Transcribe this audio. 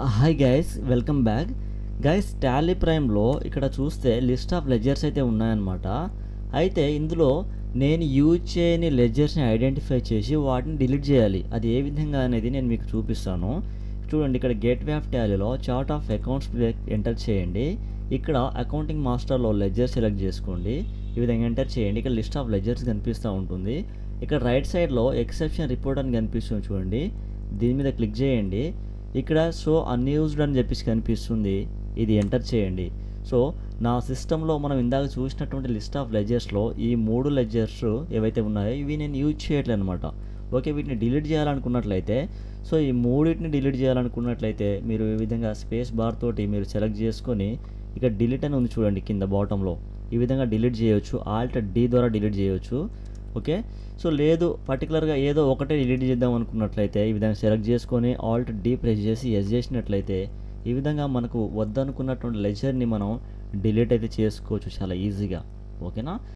Hi guys, welcome back. Guys, Tally ప్రైమ్లో ఇక్కడ చూస్తే లిస్ట్ ఆఫ్ లెజర్స్ అయితే ఉన్నాయన్నమాట. అయితే ఇందులో నేను యూజ్ చేయని లెజర్స్ని ఐడెంటిఫై చేసి వాటిని డిలీట్ చేయాలి. అది ఏ విధంగా అనేది నేను మీకు చూపిస్తాను. చూడండి, ఇక్కడ గేట్వే ఆఫ్ టాలీలో చార్ట్ ఆఫ్ అకౌంట్స్ ఎంటర్ చేయండి. ఇక్కడ అకౌంటింగ్ మాస్టర్లో లెజర్ సెలెక్ట్ చేసుకోండి. ఈ విధంగా ఎంటర్ చేయండి. ఇక్కడ లిస్ట్ ఆఫ్ లెజర్స్ కనిపిస్తూ ఉంటుంది. ఇక్కడ రైట్ సైడ్లో ఎక్సెప్షన్ రిపోర్ట్ అని కనిపిస్తుంది చూడండి. దీని మీద క్లిక్ చేయండి. ఇక్కడ షో అన్యూజ్డ్ అని చెప్పేసి కనిపిస్తుంది. ఇది ఎంటర్ చేయండి. సో నా సిస్టంలో మనం ఇందాక చూసినటువంటి లిస్ట్ ఆఫ్ లెజర్స్లో ఈ 3 లెజర్స్ ఏవైతే ఉన్నాయో ఇవి నేను యూజ్ చేయట్లేదు అనమాట. ఓకే, వీటిని డిలీట్ చేయాలనుకున్నట్లయితే, సో ఈ మూడింటిని డిలీట్ చేయాలనుకున్నట్లయితే మీరు ఈ విధంగా స్పేస్ బార్ తోటి మీరు సెలెక్ట్ చేసుకొని ఇక్కడ డిలీట్ అని ఉంది చూడండి కింద బాటంలో. ఈ విధంగా డిలీట్ చేయొచ్చు. ఆల్ట్ డి ద్వారా డిలీట్ చేయొచ్చు. ఓకే, సో లేదు పర్టికులర్గా ఏదో ఒకటే డిలీట్ చేద్దాం అనుకున్నట్లయితే ఈ విధంగా సెలెక్ట్ చేసుకొని ఆల్ట్ డి ప్రెస్ చేసి ఎస్ చేసినట్లయితే ఈ విధంగా మనకు వద్దనుకున్నటువంటి లెజర్ని మనం డిలీట్ అయితే చేసుకోవచ్చు చాలా ఈజీగా. ఓకేనా.